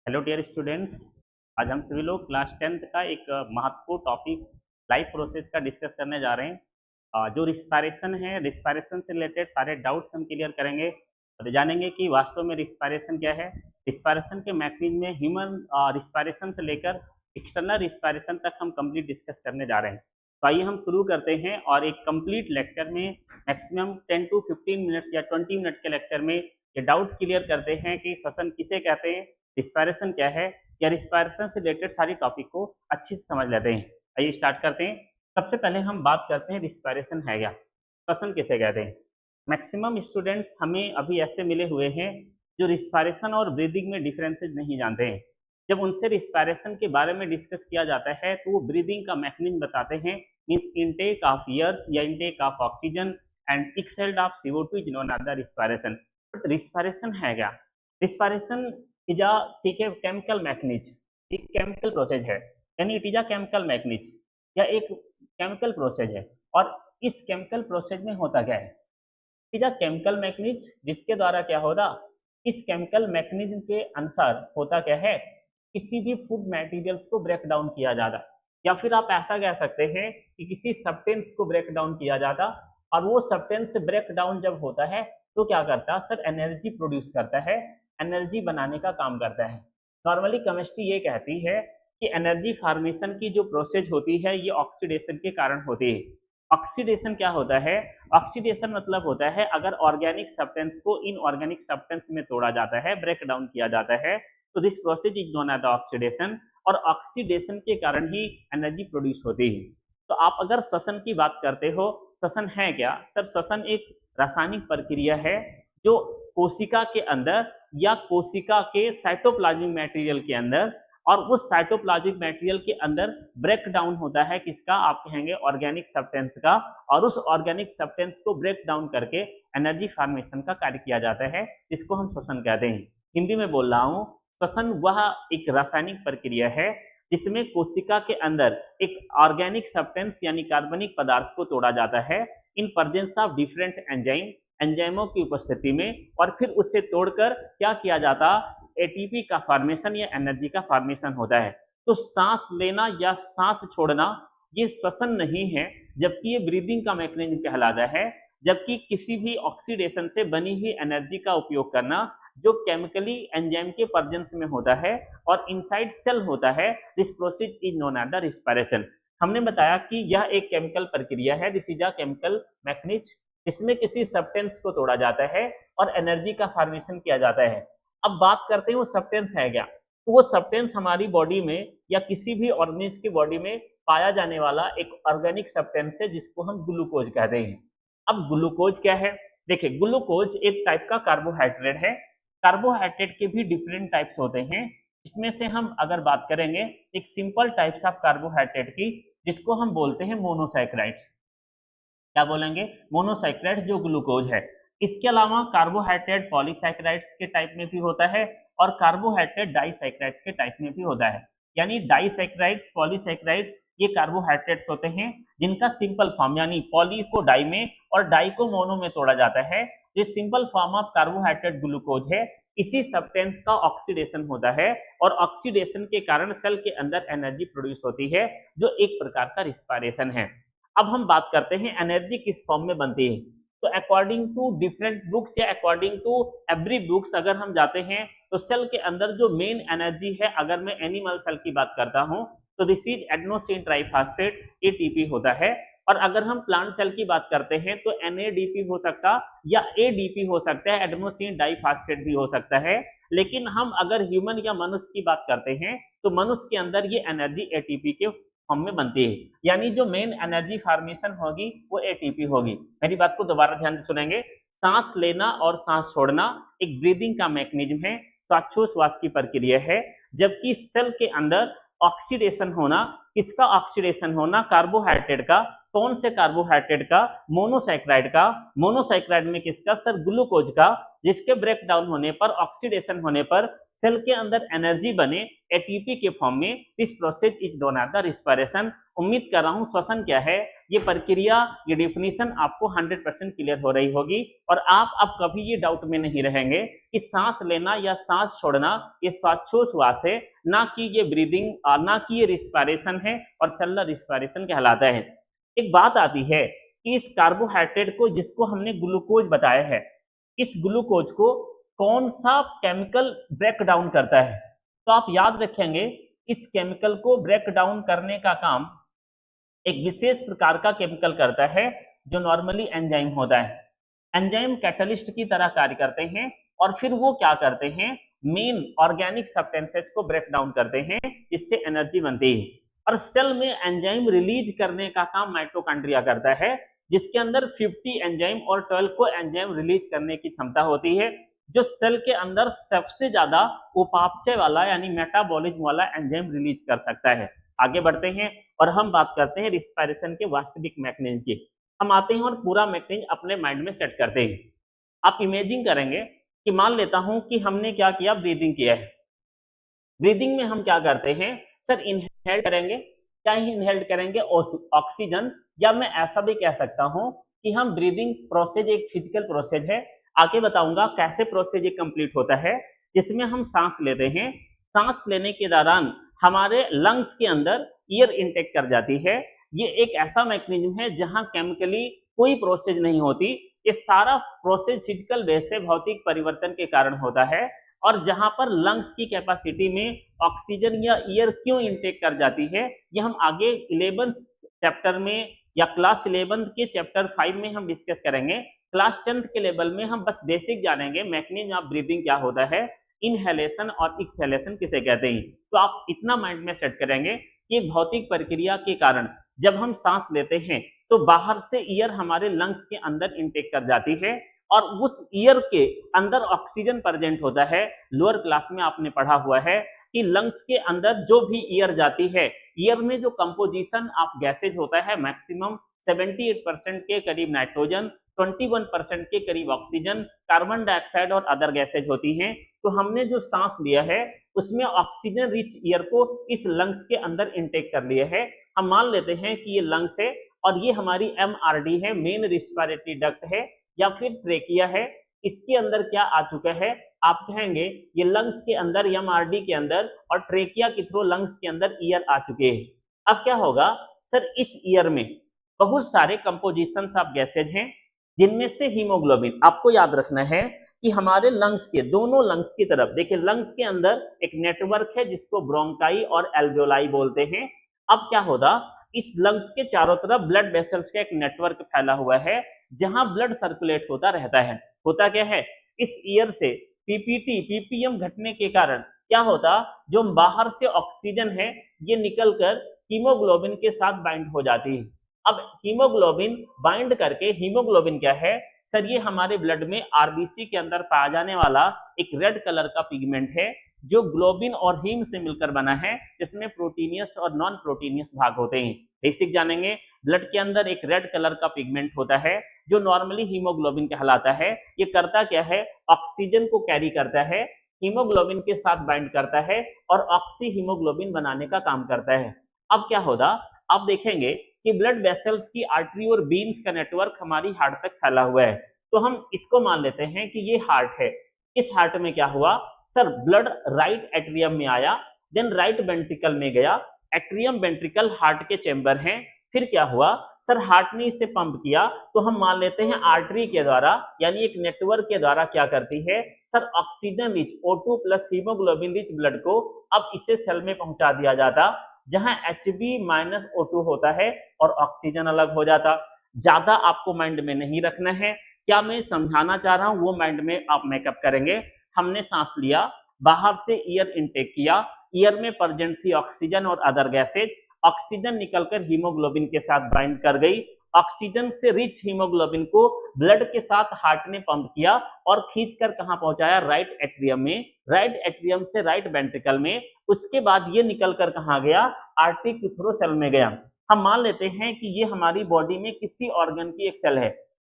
Hello dear students. आज हम सभी लोग क्लास 10th का एक महत्वपूर्ण टॉपिक लाइफ प्रोसेस का डिस्कस करने जा रहे हैं। जो रिस्पायरेशन है, रिस्पायरेशन से रिलेटेड सारे डाउट्स हम क्लियर करेंगे और जानेंगे कि वास्तव में रिस्पायरेशन क्या है। रिस्पायरेशन के मैकेनिज्म में ह्यूमन रिस्पायरेशन से लेकर एक्सटर्नल रिस्पायरेशन तक हम कंप्लीट डिस्कस करने जा रहे हैं। तो आइए हम शुरू करते हैं और एक कंप्लीट लेक्चर में मैक्सिमम 10 to 15 मिनट्स या 20 मिनट के लेक्चर में ये डाउट्स क्लियर करते हैं कि श्वसन किसे कहते हैं, रिस्पायरेशन क्या है, या रिस्पायरेशन से रिलेटेड सारी टॉपिक को अच्छे से समझ लेते हैं। आइए स्टार्ट करते हैं। सबसे पहले हम बात करते हैं रिस्पायरेशन है क्या, श्वसन किसे कहते हैं। मैक्सिमम स्टूडेंट्स हमें अभी ऐसे मिले हुए हैं जो रिस्पायरेशन और ब्रीदिंग में डिफरेंसेस नहीं जानते हैं। जब उनसे रिस्पायरेशन के बारे में डिस्कस किया जाता है तो वो ब्रीदिंग का मैकेनिज्म बताते हैं, मीन्स इनटेक ऑफ एयर्स या intake of oxygen and exhaled of CO2 is known as the respiration. But respiration है क्या? रिस्पायरेशन इज अ ठीक है केमिकल मैकेनिज्म, एक केमिकल प्रोसेस है, यानी it is a chemical mechanism या एक केमिकल प्रोसेस है। और इस केमिकल प्रोसेस में होता क्या है, it is a chemical mechanism जिसके द्वारा क्या होगा, इस केमिकल मैकेनिज्म के अनुसार होता क्या है, किसी भी फूड मटेरियल्स को ब्रेक डाउन किया जाता, या फिर आप ऐसा कह सकते हैं कि किसी सब्सटेंस को ब्रेक डाउन किया जाता, और वो सब्सटेंस ब्रेक डाउन जब होता है तो क्या करता है सर, एनर्जी प्रोड्यूस करता है, एनर्जी बनाने का काम करता है। नॉर्मली केमिस्ट्री ये कहती है कि एनर्जी फॉर्मेशन की जो प्रोसेस होती है ये ऑक्सीडेशन के कारण होती है। ऑक्सीडेशन क्या होता है? ऑक्सीडेशन मतलब होता है अगर ऑर्गेनिक सब्सटेंस को इनऑर्गेनिक सब्सटेंस में तोड़ा जाता है, ब्रेक डाउन किया जाता है, तो this process is known as oxidation. और ऑक्सीडेशन के कारण ही एनर्जी प्रोड्यूस होती है। तो आप अगर श्वसन की बात करते हो, श्वसन है क्या सर? श्वसन एक रासायनिक प्रक्रिया है जो कोशिका के अंदर या कोशिका के साइटोप्लाज्मिक मटेरियल के अंदर, और उस साइटोप्लाज्मिक मटेरियल के अंदर ब्रेक डाउन होता है किसका, आप कहेंगे ऑर्गेनिक सब्सटेंस का, और उस ऑर्गेनिक सब्सटेंस को ब्रेक डाउन करके एनर्जी फॉर्मेशन का कार्य किया जाता है, जिसको हम श्वसन कहते हैं। हिंदी में बोल रहा हूँ, श्वसन वह एक रासायनिक प्रक्रिया है जिसमें कोशिका के अंदर एक ऑर्गेनिक सब्सटेंस यानी कार्बनिक पदार्थ को तोड़ा जाता है इन प्रेजेंस ऑफ डिफरेंट एंजाइम, एंजाइमों की उपस्थिति में, और फिर उसे तोड़कर क्या किया जाता, एटीपी का फॉर्मेशन या एनर्जी का फॉर्मेशन होता है। तो सांस लेना या सांस छोड़ना ये श्वसन नहीं है, जबकि ये ब्रीदिंग का मैकेनिज्म कहलाता है। जबकि किसी भी ऑक्सीडेशन से बनी हुई एनर्जी का उपयोग करना जो केमिकली एंजाइम के प्रेजेंस में होता है और इनसाइड सेल होता है, this process is known as the respiration. हमने बताया कि यह एक केमिकल प्रक्रिया है, this is a chemical mechanism. इसमें किसी सब्सटेंस को तोड़ा जाता है और एनर्जी का फॉर्मेशन किया जाता है। अब बात करते हैं वो सब्सटेंस है क्या। तो वो सब्सटेंस हमारी बॉडी में या किसी भी ऑर्गेनिज्म की बॉडी में पाया जाने वाला एक ऑर्गेनिक सब्सटेंस है जिसको हम ग्लूकोज कहते हैं। अब ग्लूकोज क्या है? देखिए, ग्लूकोज एक टाइप का कार्बोहाइड्रेट है। कार्बोहाइड्रेट के भी डिफरेंट टाइप्स होते हैं। इसमें से हम अगर बात करेंगे एक सिंपल टाइप्स ऑफ कार्बोहाइड्रेट की, जिसको हम बोलते हैं मोनोसैकेराइड्स। क्या बोलेंगे? मोनोसैकेराइड्स जो ग्लूकोज है। इसके अलावा कार्बोहाइड्रेट पॉलीसैकेराइड्स के टाइप में भी होता है और कार्बोहाइड्रेट डाइसैकेराइड्स के टाइप में भी होता है। यानी डाइसैकेराइड्स, पॉलीसैकेराइड्स ये कार्बोहाइड्रेट्स होते हैं जिनका सिंपल फॉर्म, यानी पॉली को डाई में और डाई को मोनो में तोड़ा जाता है। ये simple form of carbohydrate glucose है। इसी सब्सटेंस का ऑक्सीडेशन होता है और ऑक्सीडेशन के कारण सेल के अंदर एनर्जी प्रोड्यूस होती है, जो एक प्रकार का रिस्पायरेशन है। अब हम बात करते हैं एनर्जी किस फॉर्म में बनती है। तो अकॉर्डिंग टू डिफरेंट बुक्स या अकॉर्डिंग टू एवरी बुक्स अगर हम जाते हैं तो सेल के अंदर जो मेन एनर्जी है, अगर मैं एनिमल सेल की बात करता हूं तो this is adenosine triphosphate, ATP होता है। और अगर हम प्लांट सेल की बात करते हैं तो NADP हो सकता या ADP हो सकता है, एडेनोसिन डाइफॉस्फेट भी हो सकता है। लेकिन हम अगर ह्यूमन या मनुष्य की बात करते हैं तो मनुष्य के अंदर ये एनर्जी ATP के फॉर्म में बनती है, यानी जो मेन एनर्जी फॉर्मेशन होगी वो ATP होगी। मेरी बात को दोबारा ध्यान से सुनेंगे। सांस लेना और सांस छोड़ना एक ब्रीदिंग का मैकेनिज्म है, श्वासोच्छ्वास की प्रक्रिया है। जबकि सेल के अंदर ऑक्सीडेशन होना, किसका ऑक्सीडेशन होना? कार्बोहाइड्रेट का, कौन से कार्बोहाइड्रेट का? मोनोसैकेराइड का। मोनोसैकेराइड में किसका? सर ग्लूकोज का, जिसके ब्रेक डाउन होने पर, ऑक्सीडेशन होने पर सेल के अंदर एनर्जी बने एटीपी के फॉर्म में। This process is known as the respiration. उम्मीद कर रहा हूं श्वसन क्या है ये प्रक्रिया, ये डिफिनीशन आपको 100% क्लियर हो रही होगी और आप अब कभी ये डाउट में नहीं रहेंगे कि सांस लेना या सांस छोड़ना ये श्वासोच्छ्वास है, ना कि ये ब्रीदिंग, ना कि ये रिस्पायरेशन है और सेलुलर रिस्पायरेशन कहलाता है। एक बात आती है कि इस कार्बोहाइड्रेट को, जिसको हमने ग्लूकोज बताया है, इस ग्लूकोज को कौन सा केमिकल ब्रेक डाउन करता है? तो आप याद रखेंगे इस केमिकल को ब्रेक डाउन करने का काम एक विशेष प्रकार का केमिकल करता है जो नॉर्मली एंजाइम होता है। एंजाइम कैटलिस्ट की तरह कार्य करते हैं और फिर वो क्या करते हैं, मेन ऑर्गेनिक सब्सटेंसेस को ब्रेक डाउन करते हैं, जिससे एनर्जी बनती है। और सेल में एंजाइम रिलीज करने का काम माइटोकॉन्ड्रिया करता है, जिसके अंदर 50 एंजाइम और 12 को एंजाइम रिलीज करने की क्षमता होती है, जो सेल के अंदर सबसे ज्यादा उपापचय वाला यानी मेटाबॉलिज्म वाला एंजाइम रिलीज कर सकता है। आगे बढ़ते हैं और हम बात करते हैं रिस्पायरेशन के वास्तविक मैकेनिज्म की। हम आते हैं और पूरा मैकेनिज्म अपने माइंड में सेट करते हैं। आप इमेजिन करेंगे कि मान लेता हूं कि हमने क्या किया, ब्रीदिंग किया है। ब्रीदिंग में हम क्या करते हैं सर, इनहेल करेंगे। क्या ही इनहेल करेंगे? ऑक्सीजन। या मैं ऐसा भी कह सकता हूं कि हम ब्रीदिंग प्रोसेस एक फिजिकल प्रोसेस है। आगे बताऊंगा कैसे प्रोसेस ये कंप्लीट होता है, जिसमें हम सांस लेते हैं। सांस लेने के दौरान हमारे लंग्स के अंदर एयर इनटेक कर जाती है। ये एक ऐसा मैकेनिज्म है जहां केमिकली कोई प्रोसेस नहीं होती। ये सारा प्रोसेस फिजिकल बेस से भौतिक परिवर्तन के कारण होता है। और जहां पर लंग्स की कैपेसिटी में ऑक्सीजन या एयर क्यों इनटेक कर जाती है, ये हम आगे 11th चैप्टर में या क्लास 11 के चैप्टर 5 में हम डिस्कस करेंगे। क्लास 10 के लेवल में हम बस बेसिक जानेंगे मैकेनिज्म ऑफ ब्रीदिंग क्या होता है, इनहेलेशन और एक्सहेलेशन किसे कहते हैं। तो आप इतना माइंड में सेट करेंगे कि भौतिक प्रक्रिया के कारण जब हम सांस लेते हैं तो बाहर से एयर हमारे लंग्स के अंदर इनटेक कर जाती है और उस एयर के अंदर ऑक्सीजन प्रेजेंट होता है। लोअर क्लास में आपने पढ़ा हुआ है कि लंग्स के अंदर जो भी एयर जाती है, एयर में जो कंपोजिशन ऑफ गैसेज होता है मैक्सिमम 78% के करीब नाइट्रोजन, 21% के करीब ऑक्सीजन, कार्बन डाइऑक्साइड और अदर गैसेज होती हैं। तो हमने जो सांस लिया है उसमें ऑक्सीजन रिच एयर को इस लंग्स के अंदर इनटेक कर लिया है। हम मान लेते हैं कि ये लंग्स है और ये हमारी एमआरडी है, मेन रिस्पिरेटरी डक्ट है या फिर ट्रेकिया है। इसके अंदर क्या आ चुका है, आप कहेंगे ये लंग्स के अंदर, एमआरडी के अंदर और ट्रेकिया के थ्रू लंग्स के अंदर एयर आ चुके हैं। अब क्या होगा सर, इस एयर में बहुत सारे कंपोजिशंस ऑफ गैसेज हैं, जिनमें से हीमोग्लोबिन। आपको याद रखना है कि हमारे लंग्स के दोनों लंग्स की तरफ देखिए, लंग्स के अंदर एक नेटवर्क है जिसको ब्रोंकाई और एल्वेओलाई बोलते हैं। अब क्या होगा, इस लंग्स के चारों तरफ ब्लड वेसल्स का एक नेटवर्क फैला हुआ है जहां ब्लड सर्कुलेट होता रहता है। होता क्या है, इस ईयर से पीपीटी पीपीएम घटने के कारण क्या होता, जो बाहर से ऑक्सीजन है ये निकलकर हीमोग्लोबिन के साथ बाइंड हो जाती है। अब हीमोग्लोबिन बाइंड करके, हीमोग्लोबिन क्या है सर, ये हमारे ब्लड में आरबीसी के अंदर पाया जाने वाला एक रेड कलर का पिगमेंट है जो ग्लोबिन और हीम से मिलकर बना है, जिसमें प्रोटीनियस और नॉन प्रोटीनियस भाग होते हैं। बेसिक जानेंगे, ब्लड के अंदर एक रेड कलर का पिगमेंट होता है जो नॉर्मली हीमोग्लोबिन कहलाता है। ये करता क्या है, ऑक्सीजन को कैरी करता है, हीमोग्लोबिन के साथ बाइंड करता है और ऑक्सी हीमोग्लोबिन बनाने का काम करता है। अब क्या होगा, आप देखेंगे कि ब्लड वेसल्स की आर्टरी और बीन्स का नेटवर्क हमारी हार्ट तक फैला हुआ है। तो हम इसको मान लेते हैं कि ये हार्ट है। इस हार्ट में क्या हुआ सर, ब्लड राइट एट्रियम में आया, देन राइट वेंट्रिकल में गया। एट्रियम वेंट्रिकल हार्ट के चेंबर हैं। फिर क्या हुआ सर, हार्ट ने इसे पंप किया, तो हम मान लेते हैं आर्टरी के द्वारा यानी एक नेटवर्क के द्वारा क्या करती है sir, oxygen rich O2 plus haemoglobin rich blood को अब इसे सेल में पहुंचा दिया जाता, जहां Hb-O2 होता है और ऑक्सीजन अलग हो जाता। ज्यादा आपको माइंड में नहीं रखना है, क्या मैं समझाना चाह रहा हूं वो माइंड में आप मेकअप करेंगे। हमने सांस लिया, बाहर से एयर इनटेक किया, एयर में प्रेजेंट थी ऑक्सीजन और अदर गैसेज। ऑक्सीजन निकलकर हीमोग्लोबिन के साथ बाइंड कर गई। ऑक्सीजन से रिच हीमोग्लोबिन को ब्लड के साथ हार्ट ने पंप किया और खींचकर कहां पहुंचाया, राइट एट्रियम में। राइट एट्रियम से राइट वेंट्रिकल में। उसके बाद ये निकलकर कहां गया, आर्टरी के थ्रू सेल में गया। हम मान लेते हैं कि ये हमारी बॉडी में किसी ऑर्गन की एक सेल है,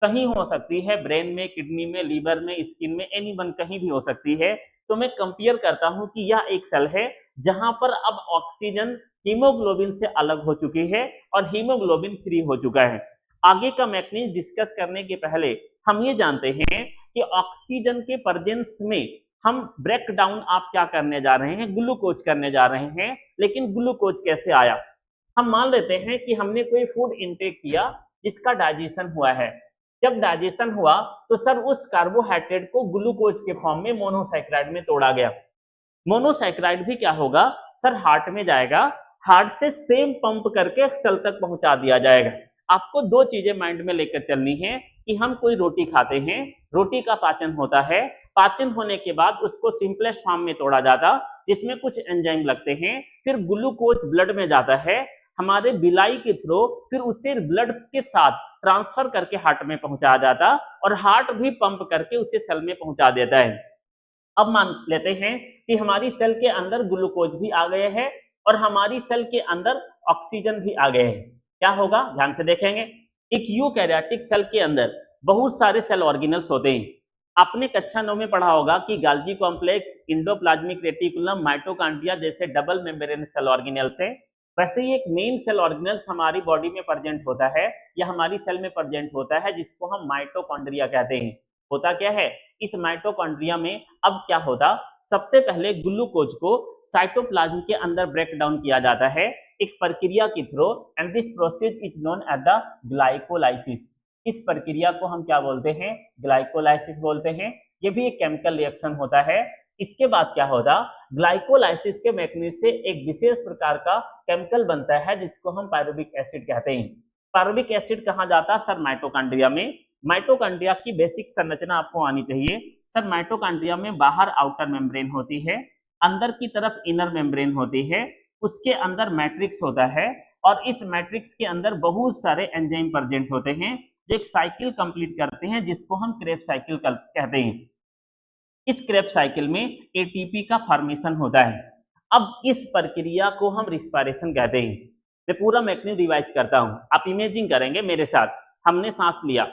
कहीं हो सकती है, ब्रेन में, किडनी में, लीवर में, स्किन में, एनीवन कहीं भी हो सकती है। तो मैं कंपेयर करता हूं कि यह एक सेल है जहां पर अब ऑक्सीजन हीमोग्लोबिन से अलग हो चुकी है और हीमोग्लोबिन फ्री हो चुका है। आगे का मैकेनिज्म डिस्कस करने के पहले हम ये जानते हैं कि ऑक्सीजन के प्रेजेंस में हम ब्रेक डाउन आप क्या करने जा रहे हैं, ग्लूकोज करने जा रहे हैं। लेकिन ग्लूकोज कैसे आया? हम मान लेते हैं कि हमने कोई फूड इनटेक किया जिसका डाइजेशन हुआ है। जब डाइजेशन हुआ तो सर उस कार्बोहाइड्रेट को ग्लूकोज के फॉर्म में मोनोसैकेराइड में तोड़ा गया। मोनोसैकेराइड भी क्या होगा सर, हार्ट में जाएगा, हार्ट से सेम पंप करके सेल तक पहुंचा दिया जाएगा। आपको दो चीजें माइंड में लेकर चलनी है कि हम कोई रोटी खाते हैं, रोटी का पाचन होता है, पाचन होने के बाद उसको सिंपलेस्ट फॉर्म में तोड़ा जाता जिसमें कुछ एंजाइम लगते हैं, फिर ग्लूकोज ब्लड में जाता है हमारे बिलाई के थ्रू, फिर उसे ब्लड के साथ ट्रांसफर करके हार्ट में पहुंचाया जाता और हार्ट भी पंप करके उसे सेल में पहुंचा देता है। अब मान लेते हैं कि हमारी सेल के अंदर ग्लूकोज भी आ गए हैं और हमारी सेल के अंदर ऑक्सीजन भी आ गए हैं। क्या होगा ध्यान से देखेंगे। एक यूकैरियोटिक सेल के अंदर बहुत सारे सेल ऑर्गेनल्स होते हैं। आपने कक्षा 9 में पढ़ा होगा कि गाल्गी कॉम्प्लेक्स, इंडोप्लाज्मिक रेटिकुलम, माइटोकॉन्ड्रिया जैसे डबल मेम्ब्रेन सेल ऑर्गेनल्स हैं। वैसे ही एक मेन सेल ऑर्गेनल्स हमारी बॉडी में प्रेजेंट होता है या हमारी सेल में प्रेजेंट होता है जिसको हम माइटोकॉन्ड्रिया कहते हैं। होता क्या है इस माइटोकॉन्ड्रिया में? अब क्या होता, सबसे पहले ग्लूकोज को साइटोप्लाज्म के अंदर ब्रेक डाउन किया जाता है एक प्रक्रिया के through, and this process is known as the glycolysis. इस प्रक्रिया को हम क्या बोलते हैं? ग्लाइकोलाइसिस बोलते हैं। ये भी एक केमिकल रिएक्शन होता है। इसके बाद क्या होता, ग्लाइकोलाइसिस के मैकेनिज्म से एक विशेष प्रकार का केमिकल बनता है जिसको हम पायरुविक एसिड कहते हैं। पायरुविक एसिड कहाँ जाता सर? माइटोकॉन्ड्रिया में। माइटोकॉन्ड्रिया की बेसिक संरचना आपको आनी चाहिए सर। माइटोकॉन्ड्रिया में बाहर आउटर मेम्ब्रेन होती है, अंदर की तरफ इनर मेम्ब्रेन होती है, उसके अंदर मैट्रिक्स होता है और इस मैट्रिक्स के अंदर बहुत सारे एंजाइम प्रेजेंट होते हैं जो एक साइकिल कंप्लीट करते हैं जिसको हम क्रेब्स साइकिल कहते हैं। इस क्रेब्स साइकिल में एटीपी का फॉर्मेशन होता है। अब इस प्रक्रिया को हम रिस्पायरेशन कहते हैं। मैं पूरा मैकेनिज्म रिवाइज करता हूं, आप इमेजिन करेंगे मेरे साथ। हमने सांस लिया,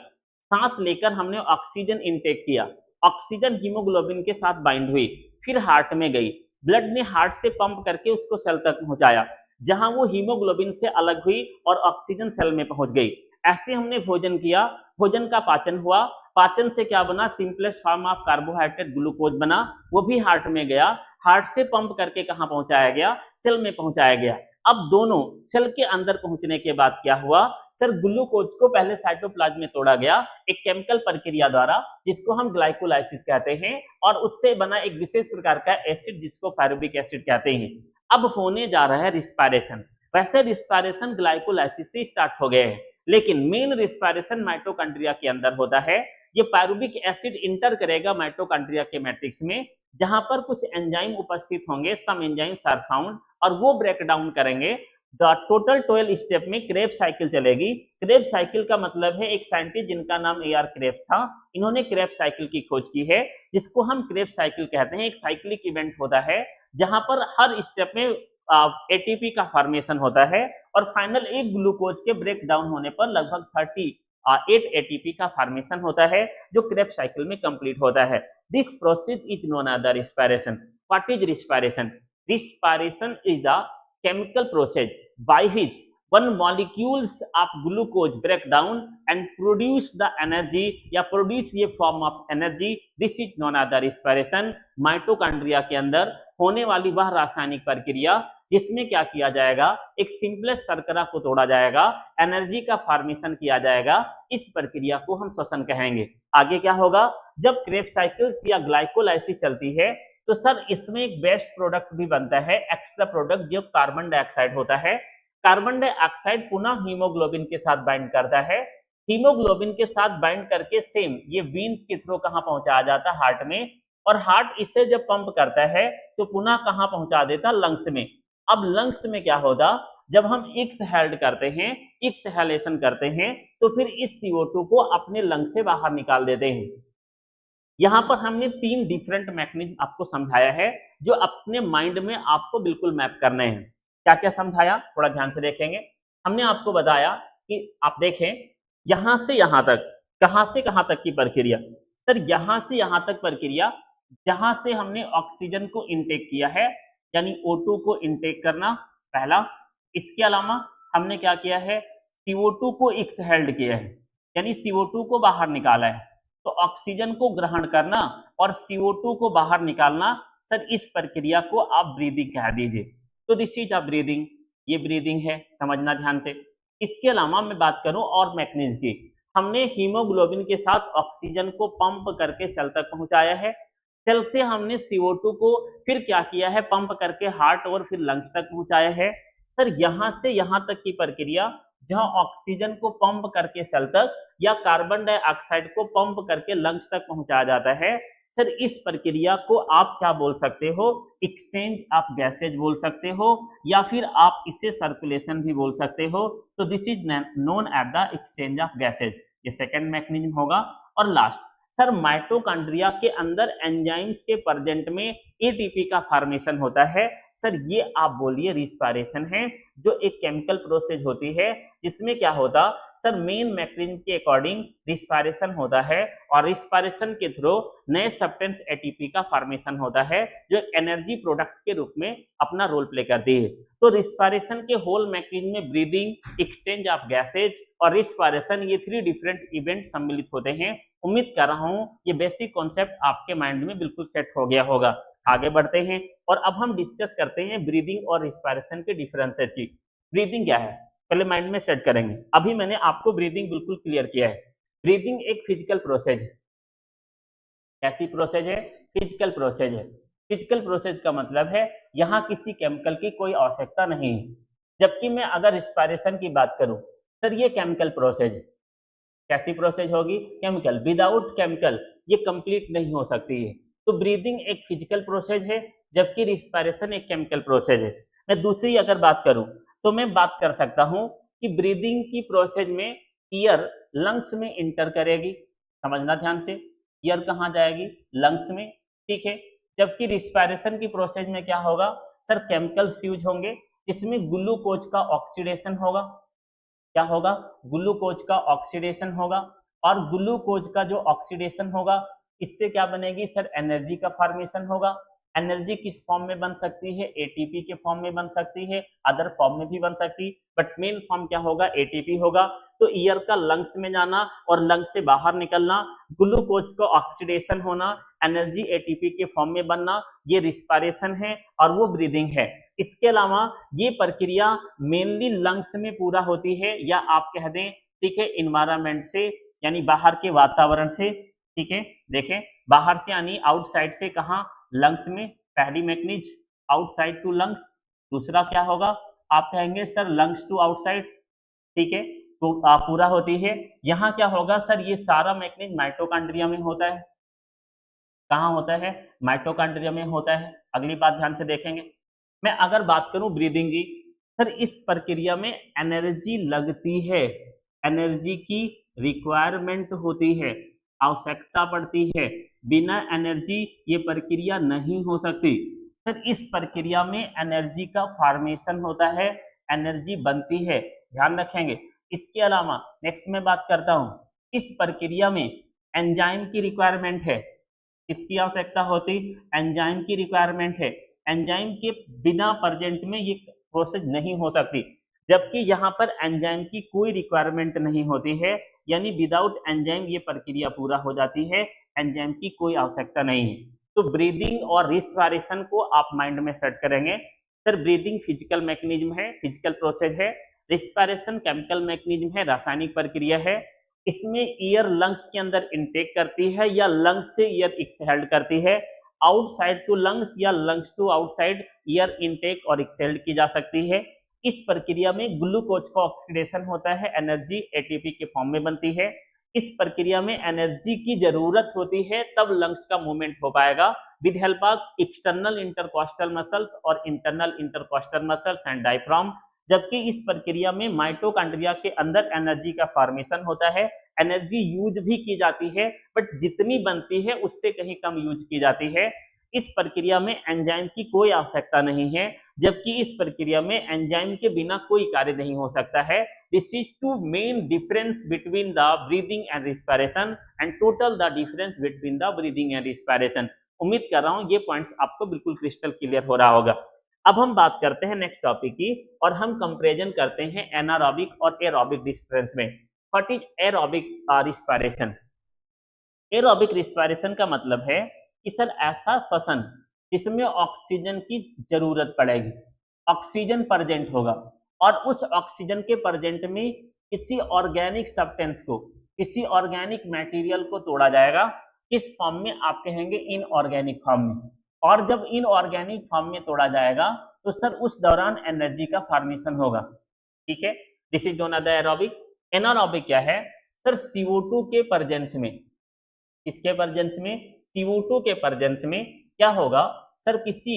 सांस लेकर हमने ऑक्सीजन इनटेक किया, ऑक्सीजन हीमोग्लोबिन के साथ बाइंड हुई, फिर हार्ट में गई, ब्लड ने हार्ट से पंप करके उसको सेल तक पहुंचाया जहां वो हीमोग्लोबिन से अलग हुई और ऑक्सीजन सेल में पहुंच गई। ऐसे हमने भोजन किया, भोजन का पाचन हुआ, पाचन से क्या बना? Simplest form of carbohydrate glucose बना, वो भी हार्ट में गया, हार्ट से पंप करके कहां पहुंचाया गया? सेल में पहुंचाया गया। अब दोनों सेल के अंदर पहुंचने के बाद क्या हुआ सर? ग्लूकोज को पहले साइटोप्लाज्म में तोड़ा गया एक केमिकल प्रक्रिया द्वारा जिसको हम ग्लाइकोलाइसिस कहते हैं और उससे बना एक विशेष प्रकार का एसिड जिसको पायरुविक एसिड कहते हैं। अब होने जा रहा है रिस्पायरेशन। वैसे रिस्पायरेशन ग्लाइकोलाइसिस से स्टार्ट हो गए हैं, लेकिन मेन रिस्पायरेशन माइटोकॉन्ड्रिया के अंदर होता है। ये पायरुविक एसिड इंटर करेगा माइटोकॉन्ड्रिया के मैट्रिक्स में जहां पर कुछ एंजाइम उपस्थित होंगे, सम एंजाइम्स आर फाउंड, और वो ब्रेक डाउन करेंगे। द टोटल 12 स्टेप में क्रेब साइकिल चलेगी। क्रेब साइकिल का मतलब है एक साइंटिस्ट जिनका नाम AR क्रेब था, इन्होंने क्रेब साइकिल की खोज की है जिसको हम क्रेब साइकिल कहते हैं। एक साइक्लिक इवेंट होता है जहां पर हर स्टेप में एटीपी का फॉर्मेशन होता है और फाइनल एक ग्लूकोज के ब्रेक डाउन होने पर लगभग 38 एटीपी का फॉर्मेशन होता है जो क्रेब साइकिल में कंप्लीट होता है। This process is known as the respiration. What is respiration? Respiration is the chemical process by which one molecules of glucose break down and produce the energy या produce ये form of energy. This is known as the respiration. Mitochondria के अंदर होने वाली वह रासायनिक प्रक्रिया जिसमें क्या किया जाएगा? एक सिंपलेस्ट शर्करा को तोड़ा जाएगा, एनर्जी का फॉर्मेशन किया जाएगा। इस प्रक्रिया को हम श्वसन कहेंगे। आगे क्या होगा? जब क्रेब साइकिल्स या ग्लाइकोलाइसिस चलती है तो सर इसमें एक बेस्ट प्रोडक्ट भी बनता है, एक्स्ट्रा प्रोडक्ट, जो कार्बन डाइऑक्साइड होता है। कार्बन डाइऑक्साइड पुनः हीमोग्लोबिन के साथ बाइंड करता है, हीमोग्लोबिन के साथ बाइंड करके सेम ये वीन्स के थ्रू कहां पहुंचाया जाता? हार्ट में, और हार्ट इसे जब पंप करता है तो पुनः कहां पहुंचा देता? लंग्स में। अब लंग्स में क्या होता? जब हम एक्सहेल्ड करते हैं, एक्सहेलेशन करते हैं, तो फिर इस CO2 को अपने लंग से बाहर निकाल देते हैं। यहाँ पर हमने 3 डिफरेंट मैकेनिज्म आपको समझाया है जो अपने माइंड में आपको बिल्कुल मैप करने हैं। क्या क्या समझाया थोड़ा ध्यान से देखेंगे। हमने आपको बताया कि आप देखें यहां से यहां तक, कहां से कहां तक की प्रक्रिया, सर यहां से यहां तक प्रक्रिया जहां से हमने ऑक्सीजन को इनटेक किया है, यानी O2 को इनटेक करना पहला। इसके अलावा हमने क्या किया है, CO2 को एक्सहेल्ड किया है, यानी CO2 को बाहर निकाला है। तो ऑक्सीजन को ग्रहण करना और CO2 को बाहर निकालना, सर इस प्रक्रिया को आप ब्रीदिंग कह दीजिए। तो दिस इज अ ब्रीदिंग, ये ब्रीदिंग है, समझना ध्यान से। इसके अलावा मैं बात करूं और मैकेनिज्म की, हमने हीमोग्लोबिन के साथ ऑक्सीजन को पंप करके सेल तक पहुंचाया है। सेल से हमने CO2 को फिर क्या किया है, पंप करके हार्ट और फिर लंग्स तक पहुंचाया है। सर यहां से यहां तक की प्रक्रिया जहां ऑक्सीजन को पंप करके सेल तक या कार्बन डाइऑक्साइड को पंप करके लंग्स तक पहुंचाया जाता है, सर इस प्रक्रिया को आप क्या बोल सकते हो, एक्सचेंज ऑफ गैसेज बोल सकते हो, या फिर आप इसे सर्कुलेशन भी बोल सकते हो। तो this is known as the exchange of gases, ये सेकंड मैकेनिज्म होगा। और लास्ट, सर माइटोकॉन्ड्रिया के अंदर एंजाइम्स के प्रेजेंट में एटीपी का फॉर्मेशन होता है। सर ये आप बोलिए रिस्पायरेशन है, जो एक केमिकल प्रोसेस होती है जिसमें क्या होता, सर मेन मैकेनिज्म के अकॉर्डिंग रिस्पायरेशन होता है और रिस्पायरेशन के थ्रू नए सब्सटेंस एटीपी का फॉर्मेशन होता है, जो एनर्जी प्रोडक्ट के रूप में अपना रोल प्ले करती है। तो रिस्पायरेशन के होल मैकेनिज्म में ब्रीदिंग, एक्सचेंज ऑफ गैसेज और रिस्पायरेशन, ये 3 डिफरेंट इवेंट सम्मिलित होते हैं। उम्मीद कर रहा हूं ये बेसिक कॉन्सेप्ट आपके माइंड में बिल्कुल सेट हो गया होगा। आगे बढ़ते हैं और अब हम डिस्कस करते हैं ब्रीदिंग और रिस्पायरेशन के डिफरेंसेस की। ब्रीदिंग क्या है पहले माइंड में सेट करेंगे। अभी मैंने आपको ब्रीदिंग बिल्कुल क्लियर किया है। ब्रीदिंग एक फिजिकल प्रोसेस है। कैसी प्रोसेस है? फिजिकल प्रोसेस है। फिजिकल प्रोसेस का मतलब है यहाँ किसी केमिकल की कोई आवश्यकता नहीं है। जबकि मैं अगर रिस्पायरेशन की बात करूं, सर ये केमिकल प्रोसेस है। कैसी प्रोसेस होगी? केमिकल। विदाउट केमिकल ये कंप्लीट नहीं हो सकती है। तो ब्रीदिंग एक फिजिकल प्रोसेस है, जबकि रिस्पायरेशन एक केमिकल प्रोसेस है। मैं दूसरी अगर बात करूं तो मैं बात कर सकता हूं कि ब्रीदिंग की प्रोसेस में ईयर लंग्स में इंटर करेगी, समझना ध्यान से। ईयर कहाँ जाएगी? लंग्स में, ठीक है। जबकि रिस्पायरेशन की प्रोसेस में क्या होगा, सर केमिकल्स यूज होंगे, जिसमें ग्लूकोज का ऑक्सीडेशन होगा। क्या होगा? ग्लूकोज का ऑक्सीडेशन होगा। और ग्लूकोज का जो ऑक्सीडेशन होगा, इससे क्या बनेगी, सर एनर्जी का फॉर्मेशन होगा। एनर्जी किस फॉर्म में बन सकती है? एटीपी के फॉर्म में बन सकती है, अदर फॉर्म में भी बन सकती, बट मेन फॉर्म क्या होगा? एटीपी होगा। तो ईयर का लंग्स में जाना और लंग्स से बाहर निकलना, ग्लूकोज का ऑक्सीडेशन होना, एनर्जी एटीपी के फॉर्म में बनना, ये रिस्पायरेशन है और वो ब्रीदिंग है। इसके अलावा ये प्रक्रिया मेनली लंग्स में पूरा होती है, या आप कह दें, ठीक है, इन्वायरमेंट से, यानी बाहर के वातावरण से, ठीक है। देखें बाहर से यानी आउटसाइड से, कहाँ? लंग्स में। पहली मैकेनिज्म आउटसाइड टू लंग्स। दूसरा क्या होगा? आप कहेंगे सर लंग्स टू आउटसाइड, ठीक है। तो पूरा होती है। यहाँ क्या होगा सर, ये सारा मैकेनिज्म माइटोकॉन्ड्रिया में होता है। कहाँ होता है? माइटोकॉन्ड्रिया में होता है। अगली बात ध्यान से देखेंगे। मैं अगर बात करूं ब्रीदिंग की, सर इस प्रक्रिया में एनर्जी लगती है, एनर्जी की रिक्वायरमेंट होती है, आवश्यकता पड़ती है। बिना एनर्जी ये प्रक्रिया नहीं हो सकती। सर इस प्रक्रिया में एनर्जी का फॉर्मेशन होता है, एनर्जी बनती है, ध्यान रखेंगे। इसके अलावा नेक्स्ट में बात करता हूं, इस प्रक्रिया में एंजाइम की रिक्वायरमेंट है। किसकी आवश्यकता होती? एंजाइम की रिक्वायरमेंट है। एंजाइम के बिना प्रेजेंट में ये प्रोसेस नहीं हो सकती। जबकि यहाँ पर एंजाइम की कोई रिक्वायरमेंट नहीं होती है, यानी विदाउट एंजाइम ये प्रक्रिया पूरा हो जाती है, एंजाइम की कोई आवश्यकता नहीं है। तो ब्रीदिंग और रिस्पायरेशन को आप माइंड में सेट करेंगे। सर ब्रीदिंग फिजिकल मैकेनिज्म है, फिजिकल प्रोसेस है। रिस्पायरेशन केमिकल मैकेनिज्म है, रासायनिक प्रक्रिया है। इसमें ईयर लंग्स के अंदर इनटेक करती है या लंग्स से ईयर एक्सहेल्ड करती है। आउटसाइड टू लंग्स या lungs to outside air intake और एक्सहेल्ड की जा सकती है। इस प्रक्रिया में ग्लूकोज का ऑक्सीडेशन होता है, एनर्जी एटीपी के फॉर्म में बनती है। इस प्रक्रिया में एनर्जी की जरूरत होती है, तब लंग्स का मूवमेंट हो पाएगा with help of external intercostal muscles और internal intercostal muscles and diaphragm. जबकि इस प्रक्रिया में माइटोकॉन्ड्रिया के अंदर एनर्जी का फॉर्मेशन होता है, एनर्जी यूज भी की जाती है, बट जितनी बनती है उससे कहीं कम यूज की जाती है। इस प्रक्रिया में एंजाइम की कोई आवश्यकता नहीं है। जबकि इस प्रक्रिया में एंजाइम के बिना कोई कार्य नहीं हो सकता है। This is two main difference between the breathing and respiration and total the difference between the breathing and respiration. उम्मीद कर रहा हूं ये पॉइंट्स आपको बिल्कुल क्रिस्टल क्लियर हो रहा होगा। अब हम बात करते हैं नेक्स्ट टॉपिक की और हम कंपैरिजन करते हैं एनारोबिक और एरोबिक रिस्पायरेशन में। What is aerobic respiration? Aerobic respiration का मतलब है कि सर ऐसा श्वसन जिसमें ऑक्सीजन की जरूरत पड़ेगी, ऑक्सीजन प्रेजेंट होगा और उस ऑक्सीजन के प्रेजेंट में किसी ऑर्गेनिक सब्सटेंस को, किसी ऑर्गेनिक मटेरियल को तोड़ा जाएगा। किस फॉर्म में? आप कहेंगे इनऑर्गेनिक फॉर्म में। और जब इनऑर्गेनिक फॉर्म में तोड़ा जाएगा तो सर उस दौरान एनर्जी का फॉर्मेशन होगा। ठीक है, this is known as the aerobic. Anaerobic क्या है सर? CO2 के प्रेजेंस में, किसके प्रेजेंस में? CO2 के प्रेजेंस में क्या होगा सर? किसी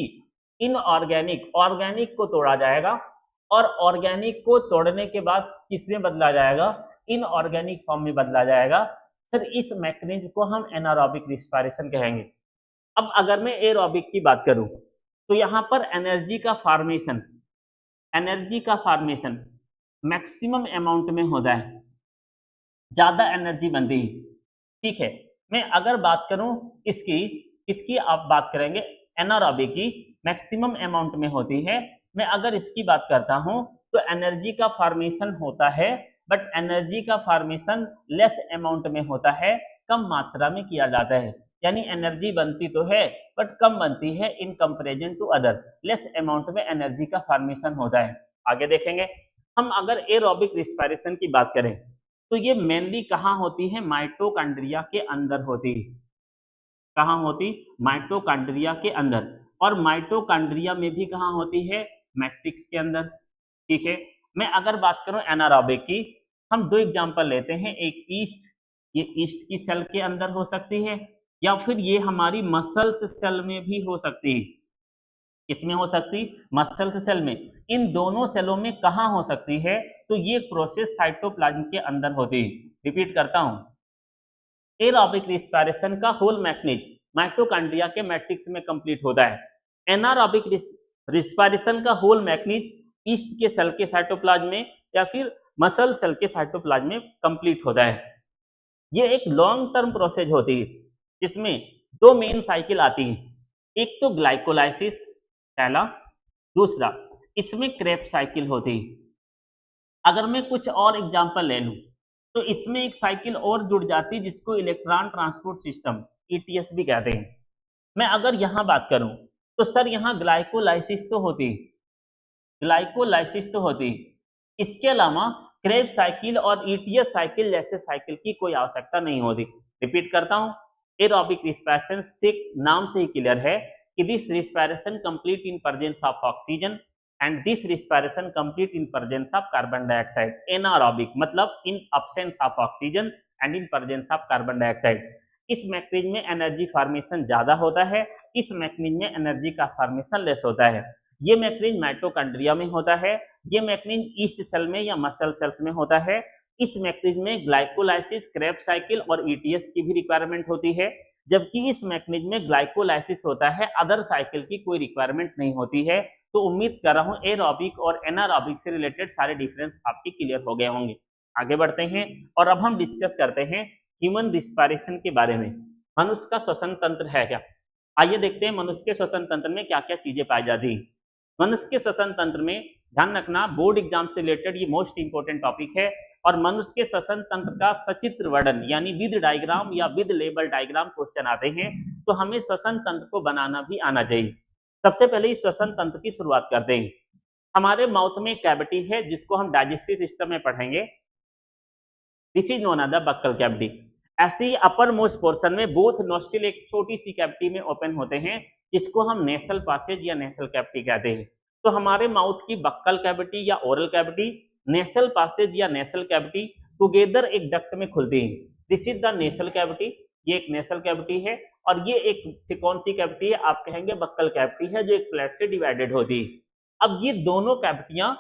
इनऑर्गेनिक, ऑर्गेनिक को तोड़ा जाएगा और ऑर्गेनिक को तोड़ने के बाद किसमें बदला जाएगा? इनऑर्गेनिक फॉर्म में बदला जाएगा। सर इस मैकेनिज्म को हम एनारोबिक रिस्पायरेशन कहेंगे। अब अगर मैं एरोबिक की बात करूं तो यहां पर एनर्जी का फॉर्मेशन, एनर्जी का फॉर्मेशन मैक्सिमम अमाउंट में होता है, ज्यादा एनर्जी बनती है। ठीक है, मैं अगर बात करूं इसकी आप बात करेंगे एनारोबिक की, मैक्सिमम अमाउंट में होती है। मैं अगर इसकी बात करता हूं तो एनर्जी का फॉर्मेशन होता है, बट एनर्जी का फॉर्मेशन लेस अमाउंट में होता है, कम मात्रा में किया जाता है। यानी एनर्जी बनती तो है बट कम बनती है in comparison to other, less amount में एनर्जी का फॉर्मेशन होता है। आगे देखेंगे हम। अगर एरोबिक रिस्पायरेशन की बात करें तो ये मेनली कहाँ होती है? माइटोकॉन्ड्रिया के अंदर होती है। कहाँ होती? माइटोकॉन्ड्रिया के अंदर। और माइटोकॉन्ड्रिया में भी कहाँ होती है? मैट्रिक्स के अंदर। ठीक है, मैं अगर बात करूं एनारोबिक की, हम दो एग्जांपल लेते हैं। एक ईस्ट, ये ईस्ट की सेल के अंदर हो सकती है या फिर ये हमारी मसल्स सेल में भी हो सकती है। किसमें हो सकती? मसल्स सेल में। इन दोनों सेलों में कहाँ हो सकती है? तो ये प्रोसेस साइटोप्लाज्म के अंदर होती है। रिपीट करता हूं, एरोबिक रिस्पायरेशन का होल मैकेनिज्म माइटोकॉन्ड्रिया के मैट्रिक्स में कंप्लीट होता है। एनारोबिक रिस्पायरेशन का होल मैकेनिज्म ईस्ट के सेल के साइटोप्लाज्म में या फिर मसल सेल के साइटोप्लाज्म में कंप्लीट होता है। ये एक लॉन्ग टर्म प्रोसेस होती है जिसमें दो मेन साइकिल आती है। एक तो ग्लाइकोलाइसिस पहला, दूसरा इसमें क्रेब्स साइकिल होती है। अगर मैं कुछ और एग्जांपल ले लूं तो इसमें एक साइकिल और जुड़ जाती है जिसको इलेक्ट्रॉन ट्रांसपोर्ट सिस्टम ETS भी कहते हैं। मैं अगर यहाँ बात करूं तो सर यहाँ ग्लाइकोलाइसिस तो होती है, ग्लाइकोलाइसिस तो होती है। इसके अलावा क्रेब्स साइकिल और ETS साइकिल जैसे साइकिल की कोई आवश्यकता नहीं होती। रिपीट करता हूं, एरोबिक रिस्पायरेशन से नाम से ही क्लियर है कि this respiration complete in presence of oxygen and this respiration complete in presence of carbon dioxide. Anaerobic मतलब in absence of oxygen and in presence of carbon dioxide. इस mechanism में energy formation ज्यादा होता है, इस mechanism में energy का formation less होता है। ये मैकेनिज्म माइटोकॉन्ड्रिया में होता है, ये मैकेनिज्म ईस्ट सेल में या मसल सेल्स में होता है। इस मैकेनिज्म में ग्लाइकोलाइसिस, क्रेब्स साइकिल और ETS की भी रिक्वायरमेंट होती है, जबकि इस मैकेनिज्म में ग्लाइकोलाइसिस होता है, अदर साइकिल की कोई रिक्वायरमेंट नहीं होती है। तो उम्मीद कर रहा हूं एरोबिक और एनारोबिक से रिलेटेड सारे डिफरेंस आपके क्लियर हो गए होंगे। आगे बढ़ते हैं और अब हम डिस्कस करते हैं ह्यूमन रिस्पायरेशन के बारे में। मनुष्य का श्वसन तंत्र है क्या? आइए देखते हैं मनुष्य के श्वसन तंत्र में क्या क्या चीजें पाई जाती है। मनुष्य के श्वसन तंत्र में ध्यान रखना, बोर्ड एग्जाम से रिलेटेड ये मोस्ट इंपोर्टेंट टॉपिक है और मनुष्य के श्वसन तंत्र का सचित्र वर्णन यानी विद डायग्राम या विद लेबल डायग्राम क्वेश्चन आते हैं, तो हमें श्वसन तंत्र को बनाना भी आना चाहिए। सबसे पहले इस श्वसन तंत्र की शुरुआत करते हैं। हमारे माउथ में कैविटी है जिसको हम डाइजेस्टिव सिस्टम में पढ़ेंगे, this is known as the buccal cavity. ऐसे ही अपर मोस्ट पोर्शन में बोथ नोस्ट्रिल एक छोटी सी कैविटी में ओपन होते हैं जिसको हम नेसल पासेज या नेसल कैविटी कहते हैं। तो हमारे माउथ की बक्कल कैविटी या ओरल कैविटी, नेसल पासेज या नेसल कैविटी टुगेदर एक डक्ट में खुलती है। This is the nasal cavity, ये एक नेसल कैविटी है और ये एक कौन सी कैविटी है? आप कहेंगे बक्कल कैविटी है, जो एक फ्लैट से डिवाइडेड होती है। अब ये दोनों कैविटियां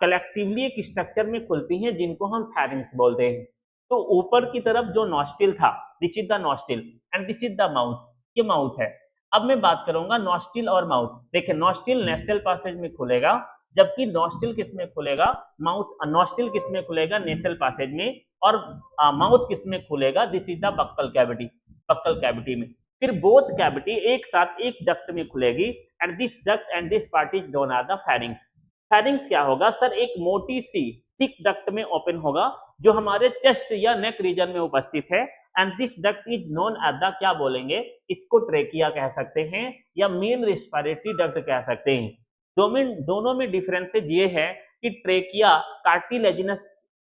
कलेक्टिवली एक स्ट्रक्चर में खुलती हैं जिनको हम फैरिंक्स बोलते हैं। तो ऊपर की तरफ जो नॉस्ट्रिल था, this is the nostril and this is the mouth, ये माउथ है। अब मैं बात करूंगा नॉस्ट्रिल और माउथ। देखिए नॉस्ट्रिल नेसल पैसेज में खुलेगा, जबकि नॉस्ट्रिल किस में खुलेगा, माउथ, नॉस्ट्रिल किस में खुलेगा, नेसल पैसेज में, और माउथ किस में खुलेगा, this is the buccal cavity, buccal cavity में। फिर बोथ कैविटी एक साथ एक डक्ट में खुलेगी and this duct and this part is known as the pharynx. Pharynx क्या होगा सर, एक मोटी सी थिक डक्ट में ओपन होगा जो हमारे चेस्ट या नेक रीजन में उपस्थित है and this duct is known as the, क्या बोलेंगे इसको, ट्रेकिया कह सकते हैं या मेन रेस्पिरेटरी डक्ट कह सकते हैं। दोनों में डिफरेंसेस ये है कि ट्रेकिया कार्टिलेजिनस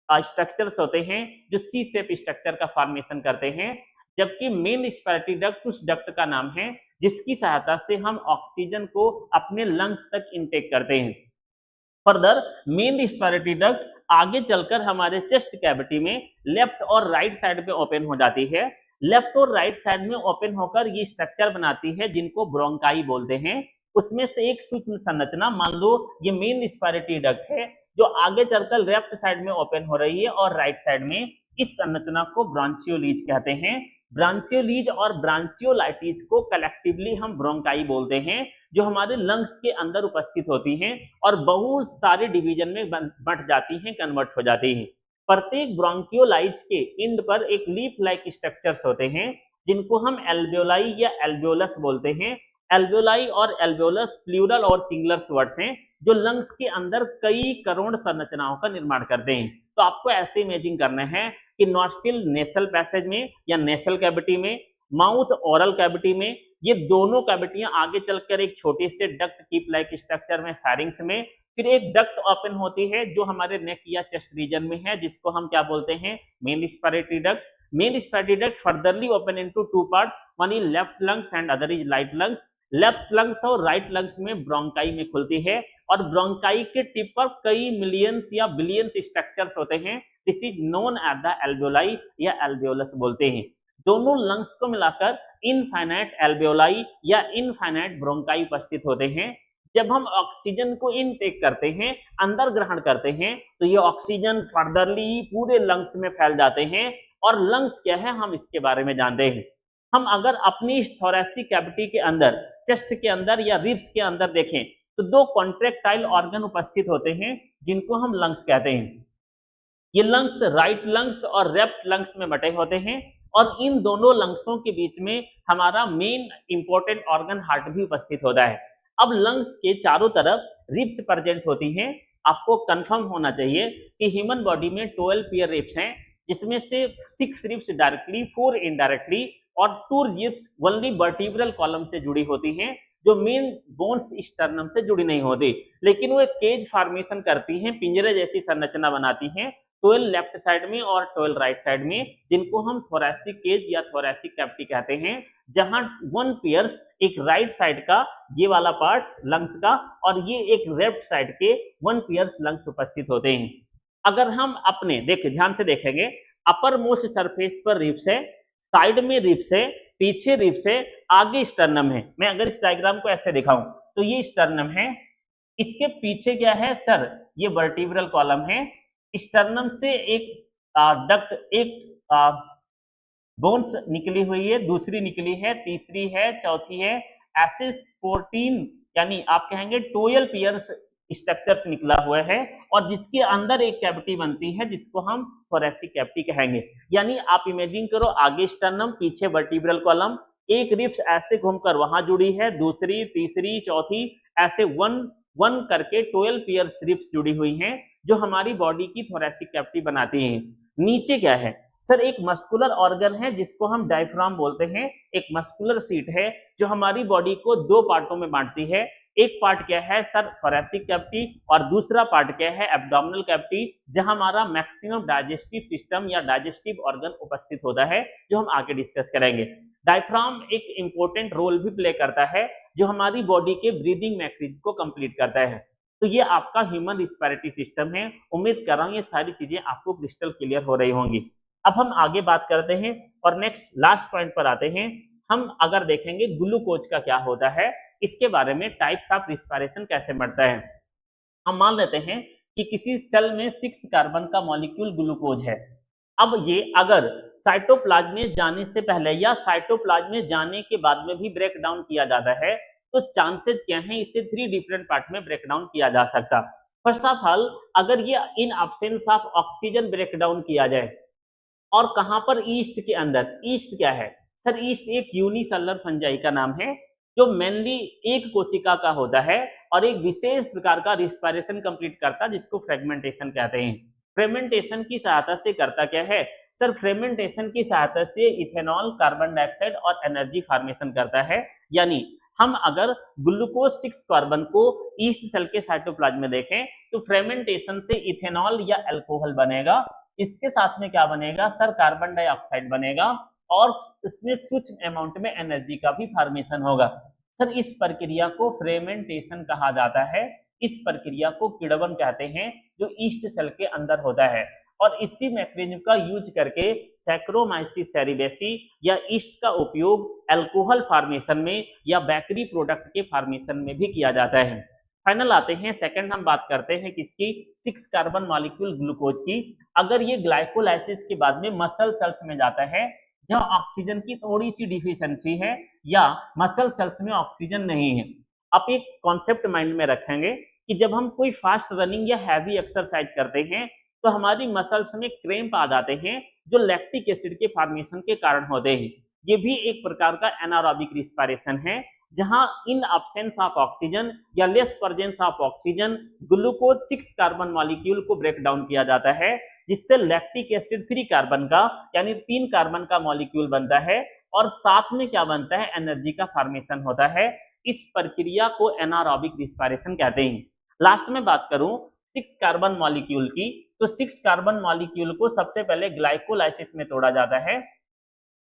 स्ट्रक्चर्स होते हैं जो सी शेप स्ट्रक्चर का फॉर्मेशन करते हैं, जबकि मेन रेस्पिरेटरी डक्ट उस डक्ट का नाम है जिसकी सहायता से हम ऑक्सीजन को अपने लंग्स तक इनटेक करते हैं। फर्दर मेन रेस्पिरेटरी डक्ट आगे चलकर हमारे चेस्ट कैविटी में लेफ्ट और राइट साइड पे ओपन हो जाती है। लेफ्ट और राइट साइड में ओपन होकर ये स्ट्रक्चर बनाती है जिनको ब्रोंकाई बोलते हैं। उसमें से एक सूक्ष्म संरचना, मान लो ये मेन रेस्पिरेटरी डक्ट है जो आगे चलकर लेफ्ट साइड में ओपन हो रही है और राइट साइड में, इस संरचना को ब्रांचियोलीज कहते हैं। ब्रांचियोलीज और ब्रांचियोलाइटिस को कलेक्टिवली हम ब्रोंकाई बोलते हैं, जो हमारे लंग्स के अंदर उपस्थित होती हैं और बहुत सारे डिवीजन में बंट जाती हैं, कन्वर्ट हो जाती हैं। प्रत्येक ब्रोंकियोलाइज के इंड पर एक लीफ लाइक स्ट्रक्चर्स होते हैं जिनको हम एल्वेओलाई या एल्वेओलस बोलते हैं। एल्वेओलाई और एल्वेओलस प्लूरल और सिंगुलर वर्ड्स हैं जो लंग्स के अंदर कई करोड़ संरचनाओं का निर्माण करते हैं। तो आपको ऐसे इमेजिन करना है कि नॉस्ट्रिल नेसल पैसेज में या नेसल कैविटी में, माउथ ओरल कैविटी में, ये दोनों कैविटियां आगे चलकर एक छोटे से डक्ट कीप लाइक स्ट्रक्चर में, फेरिंग्स में, फिर एक डक्ट ओपन होती है जो हमारे नेक या चेस्ट रीजन में है जिसको हम क्या बोलते हैं, main respiratory duct. Main respiratory duct furtherly open into two parts, one is left lungs and other is right lungs. Left lungs और राइट लंग्स में ब्रोंकाई में खुलती है और ब्रोंकाई के टिप पर कई मिलियंस या बिलियंस स्ट्रक्चर्स होते हैं, this is known as the alveoli या एल्वेओलस बोलते हैं। दोनों लंग्स को मिलाकर इनफाइनाइट एल्वेओलाई या इनफाइनाइट ब्रोंकाई उपस्थित होते हैं। जब हम ऑक्सीजन को इनटेक करते हैं, अंदर ग्रहण करते हैं, तो ये ऑक्सीजन फर्दरली पूरे लंग्स में फैल जाते हैं। और लंग्स क्या है हम इसके बारे में जानते हैं। हम अगर अपनी थोरैसिक कैविटी के अंदर, चेस्ट के अंदर या रिब्स के अंदर देखें तो दो कॉन्ट्रैक्टाइल ऑर्गन उपस्थित होते हैं जिनको हम लंग्स कहते हैं। ये लंग्स राइट लंग्स और लेफ्ट लंग्स में बटे होते हैं और इन दोनों लंग्सों के बीच में हमारा मेन इंपॉर्टेंट ऑर्गन हार्ट भी उपस्थित होता है। अब लंग्स के चारों तरफ रिब्स प्रेजेंट होती हैं। आपको कंफर्म होना चाहिए कि ह्यूमन बॉडी में 12 पेयर रिब्स हैं, जिसमें से 6 रिब्स डायरेक्टली, 4 इनडायरेक्टली और 2 रिब्स ओनली वर्टिब्रल कॉलम से जुड़ी होती हैं, जो मेन बोन्स स्टर्नम से जुड़ी नहीं होती, लेकिन वो एक केज फॉर्मेशन करती हैं, पिंजरे जैसी संरचना बनाती हैं 12 लेफ्ट साइड में और 12 राइट साइड में, जिनको हम थोरैसिक केज या थोरैसिक कैविटी कहते हैं, जहां 1 पेयर्स, एक राइट साइड का ये वाला पार्ट्स लंग्स का और ये एक लेफ्ट साइड के 1 पेयर्स लंग्स उपस्थित होते हैं। अगर हम अपने ध्यान से देखेंगे, अपर मोस्ट सरफेस पर रिब्स है, साइड में रिब्स है, पीछे रिब्स है, आगे स्टर्नम है। मैं अगर इस डायग्राम को ऐसे दिखाऊं तो ये स्टर्नम है, इसके पीछे क्या है सर, ये वर्टिब्रल कॉलम है। स्टर्नम से एक डक्ट, एक बोन्स निकली हुई है, दूसरी निकली है, तीसरी है, चौथी है, ऐसे 14 यानी आप कहेंगे 12 पेयर्स स्ट्रक्चर्स निकला हुआ है और जिसके अंदर एक कैविटी बनती है जिसको हम थोरैसिक कैविटी कहेंगे। यानी आप इमेजिन करो, आगे स्टर्नम, पीछे वर्टिब्रल कॉलम, एक रिब्स ऐसे घूमकर वहां जुड़ी है, दूसरी, तीसरी, चौथी, ऐसे 1 करके 12 पेयर्स रिब्स जुड़ी हुई हैं जो हमारी बॉडी की थोरैसिक कैविटी बनाती हैं। नीचे क्या है सर, एक मस्कुलर ऑर्गन है जिसको हम डायफ्राम बोलते हैं। एक मस्कुलर सीट है जो हमारी बॉडी को 2 पार्टों में बांटती है। एक पार्ट क्या है सर, थोरैसिक कैविटी, और दूसरा पार्ट क्या है, एब्डोमिनल कैविटी, जहां हमारा मैक्सिमम डाइजेस्टिव सिस्टम या डाइजेस्टिव ऑर्गन उपस्थित होता है, जो हम आगे डिस्कस करेंगे। डायफ्राम एक इंपॉर्टेंट रोल भी प्ले करता है जो हमारी बॉडी के ब्रीदिंग मैकेनिज्म को कंप्लीट करता है। तो ये आपका ह्यूमन रिस्पिरेटरी सिस्टम है। उम्मीद कर रहा हूं ये सारी चीजें आपको क्रिस्टल क्लियर हो रही होंगी। अब हम आगे बात करते हैं और नेक्स्ट लास्ट पॉइंट पर आते हैं। हम अगर देखेंगे ग्लूकोज का क्या होता है, इसके बारे में, टाइप्स ऑफ रिस्पिरेशन कैसे बढ़ता है। हम मान लेते हैं कि किसी सेल में 6 कार्बन का मॉलिक्यूल ग्लूकोज है अब ये अगर साइटोप्लाज्म में जाने से पहले या साइटोप्लाज्म में जाने के बाद में भी ब्रेक डाउन किया जाता है, तो चांसेस क्या हैं, इसे 3 डिफरेंट पार्ट में ब्रेक डाउन किया जा सकता। फर्स्ट ऑफ ऑल, अगर ये in absence of oxygen break down किया जाए, और कहां पर, ईस्ट के अंदर। ईस्ट क्या है सर? ईस्ट एक यूनिसेलुलर फंजाई का नाम है जो मेनली एक कोशिका का होता है और एक विशेष प्रकार का रिस्पायरेशन कंप्लीट करता है जिसको फ्रेगमेंटेशन कहते हैं। फ्रेगमेंटेशन की सहायता से करता क्या है सर? फ्रेगमेंटेशन की सहायता से इथेनॉल, कार्बन डाइऑक्साइड और एनर्जी फॉर्मेशन करता है। यानी हम अगर ग्लूकोज 6 कार्बन को ईस्ट सेल के साइटोप्लाज्म में देखें तो फ्रेगमेंटेशन से इथेनॉल या अल्कोहल बनेगा। इसके साथ में क्या बनेगा सर? कार्बन डाइऑक्साइड बनेगा और इसमें सूक्ष्म अमाउंट में एनर्जी का भी फॉर्मेशन होगा। सर इस प्रक्रिया को फ्रेगमेंटेशन कहा जाता है। इस प्रक्रिया को किण्वन कहते हैं जो ईस्ट सेल के अंदर होता है और इसी मैकेनिज्म का यूज करके सैक्रोमाइसिस सेरेब्रेसी या ईस्ट का उपयोग अल्कोहल फॉर्मेशन में या बेकरी प्रोडक्ट के फॉर्मेशन में भी किया जाता है। फाइनल आते हैं सेकंड, हम बात करते हैं किसकी? 6 कार्बन मॉलिक्यूल ग्लूकोज की। अगर ये ग्लाइकोलाइसिस के बाद में मसल सेल्स में जाता है जहां ऑक्सीजन की थोड़ी सी डिफिशियंसी है या मसल सेल्स में ऑक्सीजन नहीं है। आप एक कॉन्सेप्ट माइंड में रखेंगे कि जब हम कोई फास्ट रनिंग या हैवी एक्सरसाइज करते हैं तो हमारी मसल्स में क्रैम्प आ जाते हैं जो लैक्टिक एसिड के फॉर्मेशन के कारण होते हैं। ये भी एक प्रकार का एनारोबिक रिस्पायरेशन है जहां इन एब्सेंस ऑफ ऑक्सीजन या less presence of oxygen glucose 6 carbon molecule को ब्रेक डाउन किया जाता है जिससे लैक्टिक एसिड 3 कार्बन का यानी 3 कार्बन का मॉलिक्यूल बनता है और साथ में क्या बनता है? एनर्जी का फॉर्मेशन होता है। इस प्रक्रिया को एनारोबिक रिस्पायरेशन कहते हैं। लास्ट में बात करूं 6 कार्बन मॉलिक्यूल की, तो 6 कार्बन मॉलिक्यूल को सबसे पहले ग्लाइकोलाइसिस में तोड़ा जाता है।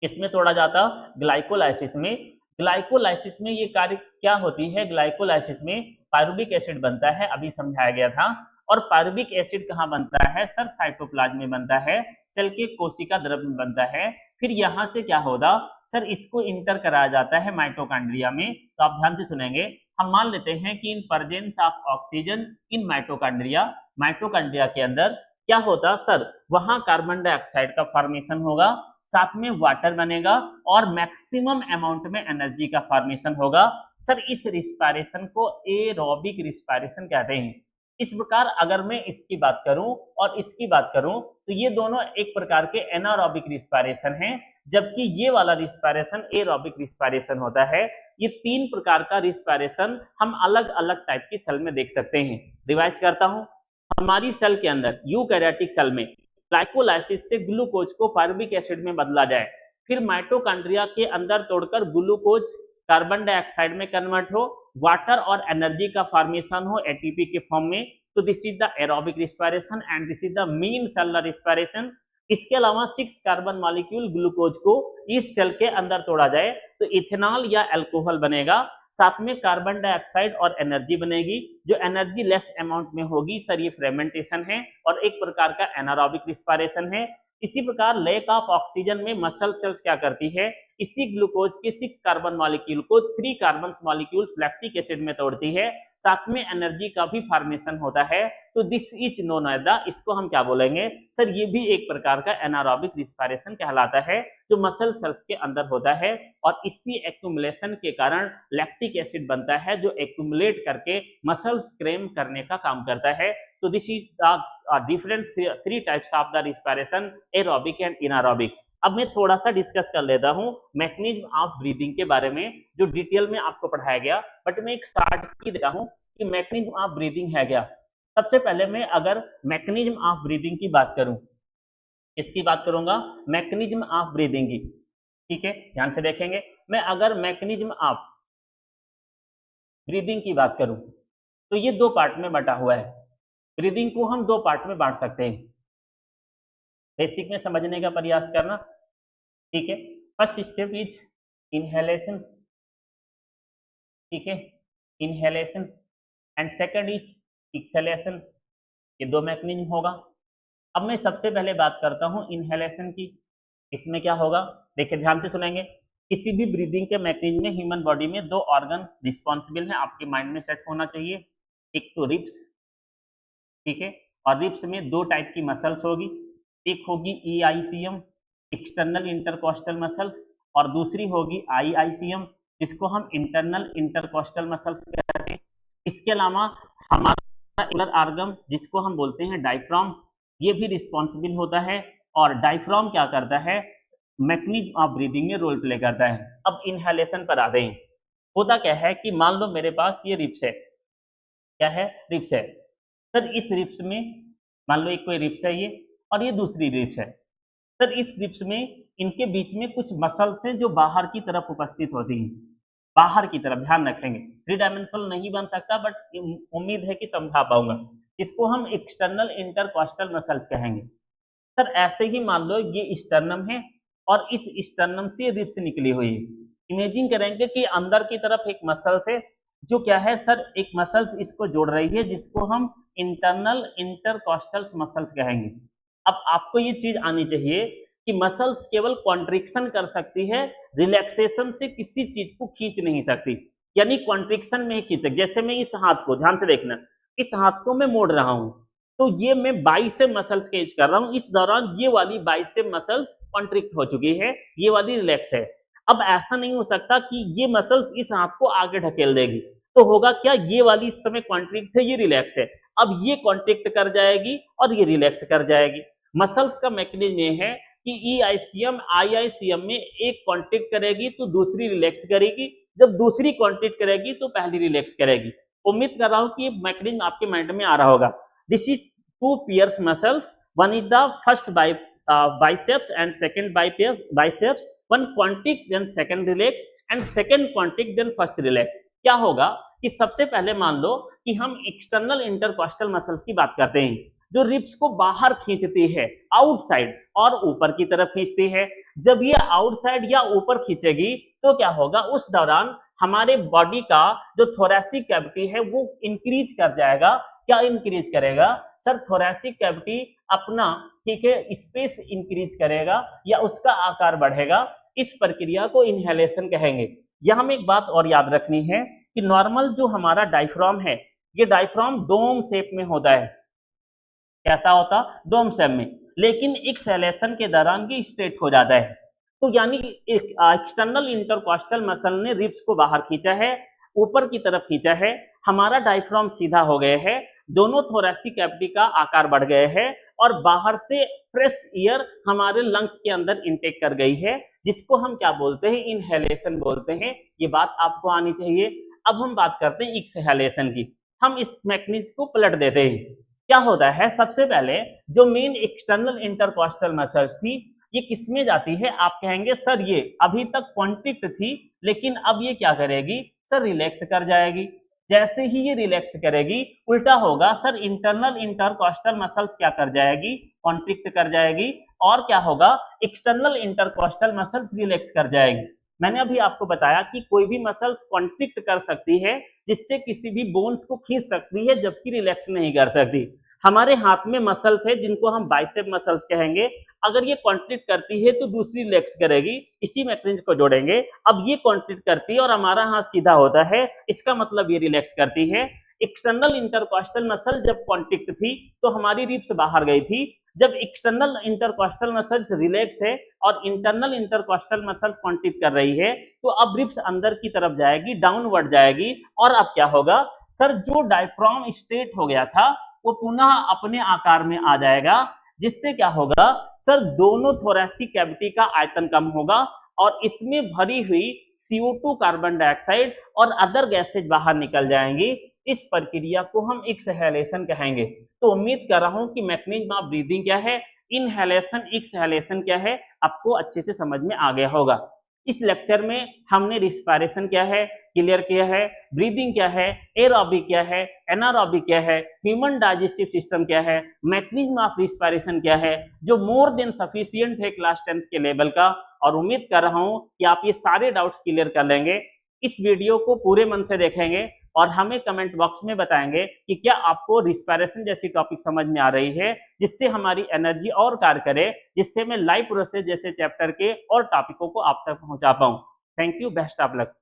किसमें तोड़ा जाता? ग्लाइकोलाइसिस में। ग्लाइकोलाइसिस में ये कार्य क्या होती है? ग्लाइकोलाइसिस में पायरुविक एसिड बनता है, अभी समझाया गया था। और पायरुविक एसिड कहाँ बनता है सर? साइटोप्लाज्म में बनता है, सेल के कोशिका द्रव्य में बनता है। फिर यहाँ से क्या होगा सर? इसको इंटर कराया जाता है माइटोकॉन्ड्रिया में। तो आप ध्यान से सुनेंगे। हम मान लेते हैं कि इन presence of oxygen in mitochondria, mitochondria के अंदर क्या होता सर? वहां कार्बन डाइऑक्साइड का फॉर्मेशन होगा, साथ में वाटर बनेगा और मैक्सिमम अमाउंट में एनर्जी का फॉर्मेशन होगा। सर इस रिस्पायरेशन को एरोबिक रिस्पायरेशन कहते हैं। इस प्रकार अगर मैं इसकी बात करूं और इसकी बात करूं तो ये दोनों एक प्रकार के एनारोबिक रिस्पायरेशन हैं, जबकि ये वाला रिस्पायरेशन एरोबिक रिस्पायरेशन होता है। ये 3 प्रकार का रिस्पायरेशन हम अलग अलग टाइप की सेल में देख सकते हैं। रिवाइज करता हूं। हमारी सेल के अंदर यूकैरियोटिक सेल में ग्लाइकोलाइसिस से ग्लूकोज को पायरुविक एसिड में बदला जाए, फिर माइटोकॉन्ड्रिया के अंदर तोड़कर ग्लूकोज कार्बन डाइऑक्साइड में कन्वर्ट हो, वाटर और एनर्जी का फॉर्मेशन हो एटीपी के फॉर्म में, तो this is the aerobic respiration and this is the mean cellular respiration. इसके अलावा 6 कार्बन मॉलिक्यूल ग्लूकोज को इस सेल के अंदर तोड़ा जाए तो इथेनॉल या अल्कोहल बनेगा, साथ में कार्बन डाइऑक्साइड और एनर्जी बनेगी जो एनर्जी लेस अमाउंट में होगी। सर ये फ्रेगमेंटेशन है और एक प्रकार का एनारोबिक रिस्पायरेशन है। इसी प्रकार लैक ऑफ ऑक्सीजन में मसल सेल्स क्या करती है? इसी ग्लूकोज के 6 कार्बन मॉलिक्यूल को 3 कार्बन मॉलिक्यूल्स लैक्टिक एसिड में तोड़ती है, साथ में एनर्जी का भी फॉर्मेशन होता है। तो this is known as the, इसको हम क्या बोलेंगे सर? ये भी एक प्रकार का एनारोबिक रिस्पायरेशन कहलाता है जो मसल सेल्स के अंदर होता है और इसी एक्यूमुलेशन के कारण लैक्टिक एसिड बनता है जो एक्यूमुलेट करके मसल्स क्रैम्प करने का काम करता है। तो this is the different 3 types of the respiration, aerobic and anaerobic. अब मैं थोड़ा सा डिस्कस कर लेता हूं मैकेनिज्म ऑफ ब्रीदिंग के बारे में जो डिटेल में आपको पढ़ाया गया, बट मैं एक स्टार्ट की देता हूं कि मैकेनिज्म ऑफ ब्रीदिंग है क्या। सबसे पहले मैं अगर मैकेनिज्म ऑफ ब्रीदिंग की बात करूं, इसकी बात करूंगा मैकेनिज्म ऑफ ब्रीदिंग की, ठीक है, ध्यान से देखेंगे। मैं अगर मैकेनिज्म ऑफ ब्रीदिंग की बात करूं तो ये 2 पार्ट में बटा हुआ है। ब्रीदिंग को हम 2 पार्ट में बांट सकते हैं। बेसिक में समझने का प्रयास करना, ठीक है। फर्स्ट स्टेप इज इनहेलेशन, ठीक है, inhalation and second is exhalation. ये 2 मैकेनिज्म होगा। अब मैं सबसे पहले बात करता हूं इनहेलेशन की। इसमें क्या होगा देखिए, ध्यान से सुनेंगे। किसी भी ब्रीदिंग के मैकेनिज्म में ह्यूमन बॉडी में 2 ऑर्गन रिस्पॉन्सिबल हैं, आपके माइंड में सेट होना चाहिए। एक तो रिब्स, ठीक है, और रिब्स में 2 टाइप की मसल्स होगी, एक होगी EICM एक्सटर्नल इंटरकोस्टल मसल्स और दूसरी होगी IICM जिसको हम इंटरनल इंटरकोस्टल मसल्स कहते हैं। इसके अलावा हमारा इंटर आर्गन जिसको हम बोलते हैं डायफ्राम, ये भी रिस्पॉन्सिबल होता है और डायफ्राम क्या करता है, मैकेनिज्म ऑफ ब्रीदिंग में रोल प्ले करता है। अब इनहेलेशन पर आ गए हैं। होता क्या है कि मान लो मेरे पास ये रिप्स है, क्या है, रिप्स है सर। इस रिप्स में मान लो एक कोई रिप्स है ये और ये दूसरी रिप्स है सर। इस रिप्स में इनके बीच में कुछ मसल्स हैं जो बाहर की तरफ उपस्थित होती हैं, बाहर की तरफ, ध्यान रखेंगे 3 डायमेंशनल नहीं बन सकता बट उम्मीद है कि समझा पाऊंगा। इसको हम एक्सटर्नल इंटरकोस्टल मसल्स कहेंगे सर। ऐसे ही मान लो ये स्टर्नम है और इस स्टर्नम से रिप्स निकली हुई है। इमेजिन करेंगे कि अंदर की तरफ एक मसल्स है जो क्या है सर, एक मसल्स इसको जोड़ रही है जिसको हम इंटरनल इंटरकोस्टल मसल्स कहेंगे। अब आपको ये चीज आनी चाहिए कि मसल्स केवल कॉन्ट्रिक्शन कर सकती है, रिलैक्सेशन से किसी चीज को खींच नहीं सकती, यानी कॉन्ट्रिक्शन में ही खींच। जैसे मैं इस हाथ को, ध्यान से देखना, इस हाथ को मैं मोड़ रहा हूं तो ये मैं बाइसेप मसल्स के यूज कर रहा हूं, इस दौरान ये वाली बाइसेप मसल्स कॉन्ट्रिक्ट हो चुकी है, ये वाली रिलैक्स है। अब ऐसा नहीं हो सकता कि ये मसल्स इस हाथ को आगे ढकेल देगी, तो होगा क्या, ये वाली इस समय कॉन्ट्रिक्ट है, ये रिलैक्स है। अब ये कॉन्ट्रिक्ट कर जाएगी और ये रिलैक्स कर जाएगी। मसल्स का मैकेनिज्म ये है कि EICM IICM में एक कॉन्ट्रिक्ट करेगी तो दूसरी रिलैक्स करेगी, जब दूसरी कॉन्ट्रिक्ट करेगी तो पहली रिलैक्स करेगी। उम्मीद कर रहा हूं कि ये मैकेनिज्म आपके माइंड में आ रहा होगा। This is 2 pairs muscles, one is the first biceps and second biceps, one contract then second relax and second contract then first relax। क्या होगा कि सबसे पहले मान लो कि हम एक्सटर्नल इंटरकोस्टल मसल्स की बात करते हैं जो रिब्स को बाहर खींचती है, आउटसाइड और ऊपर की तरफ खींचती है। जब ये आउटसाइड या ऊपर खींचेगी तो क्या होगा, उस दौरान हमारे बॉडी का जो थोरैसिक कैविटी है वो इंक्रीज कर जाएगा। क्या इंक्रीज करेगा सर, थोरैसिक कैविटी अपना, ठीक है, स्पेस इंक्रीज करेगा या उसका आकार बढ़ेगा। इस प्रक्रिया को इनहेलेशन कहेंगे। यहां में एक बात और याद रखनी है कि नॉर्मल जो हमारा डायफ्राम है, ये डायफ्राम डोम शेप में होता है। कैसा होता, डोम शेप में, लेकिन एक्सहेलेशन के दौरान ये स्ट्रेट हो जाता है। तो यानी एक्सटर्नल इंटरकोस्टल मसल ने रिब्स को बाहर खींचा है, ऊपर की तरफ खींचा है, हमारा डायफ्राम सीधा हो गया है, दोनों थोरैसिक कैविटी का आकार बढ़ गए हैं और बाहर से फ्रेश एयर हमारे लंग्स के अंदर इनटेक कर गई है, जिसको हम क्या बोलते हैं, इनहेलेशन बोलते हैं। ये बात आपको आनी चाहिए। अब हम बात करते हैं एक्सहेलेशन की। हम इस मैकेनिज्म को पलट देते हैं। क्या होता है, सबसे पहले जो मेन एक्सटर्नल इंटरकोस्टल मसल्स थी ये किसमें जाती है, आप कहेंगे सर ये अभी तक कॉन्ट्रिक्ट थी लेकिन अब ये क्या करेगी सर, रिलैक्स कर जाएगी। जैसे ही ये रिलैक्स करेगी उल्टा होगा सर, इंटरनल इंटरकोस्टल मसल्स क्या कर जाएगी, कॉन्ट्रिक्ट कर जाएगी और क्या होगा, एक्सटर्नल इंटरकोस्टल मसल्स रिलैक्स कर जाएगी। मैंने अभी आपको बताया कि कोई भी मसल्स कॉन्ट्रिक्ट कर सकती है जिससे किसी भी बोन्स को खींच सकती है, जबकि रिलैक्स नहीं कर सकती। हमारे हाथ में मसल्स है जिनको हम बाइसेप मसल्स कहेंगे, अगर ये कॉन्ट्रिक्ट करती है तो दूसरी रिलैक्स करेगी, इसी मैकेनिज्म को जोड़ेंगे। अब ये कॉन्ट्रिक्ट करती है और हमारा हाथ सीधा होता है, इसका मतलब ये रिलैक्स करती है। एक्सटर्नल इंटरकोस्टल मसल जब कॉन्ट्रिक्ट थी तो हमारी रिब्स बाहर गई थी। जब एक्सटर्नल इंटरकोस्टल मसल्स रिलैक्स है और इंटरनल इंटरकोस्टल मसल कॉन्ट्रिक्ट कर रही है तो अब रिब्स अंदर की तरफ जाएगी, डाउनवर्ड जाएगी और अब क्या होगा सर, जो डायफ्राम स्ट्रेट हो गया था वो पुनः अपने आकार में आ जाएगा, जिससे क्या होगा सर, दोनों थोरैसिक कैविटी का आयतन कम होगा और इसमें भरी हुई CO2 कार्बन डाइऑक्साइड और अदर गैसेज बाहर निकल जाएंगी। इस प्रक्रिया को हम एक्सहेलेशन कहेंगे। तो उम्मीद कर रहा हूं कि मैकेनिज्म ऑफ ब्रीदिंग क्या है, इनहेलेशन, एक्सहेलेशन क्या है, आपको अच्छे से समझ में आ गया होगा। इस लेक्चर में हमने रिस्पायरेशन क्या है क्लियर किया है, ब्रीदिंग क्या है, एरोबिक क्या है, एनारोबिक क्या है, ह्यूमन डाइजेस्टिव सिस्टम क्या है, मैकेनिज्म ऑफ रिस्पायरेशन क्या है, जो मोर देन सफिशिएंट है क्लास 10th के लेवल का। और उम्मीद कर रहा हूं कि आप ये सारे डाउट्स क्लियर कर लेंगे। इस वीडियो को पूरे मन से देखेंगे और हमें कमेंट बॉक्स में बताएंगे कि क्या आपको रिस्पायरेशन जैसी टॉपिक समझ में आ रही है, जिससे हमारी एनर्जी और कार्य करे, जिससे मैं लाइव प्रोसेस जैसे चैप्टर के और टॉपिकों को आप तक पहुंचा पाऊं। Thank you, best of luck.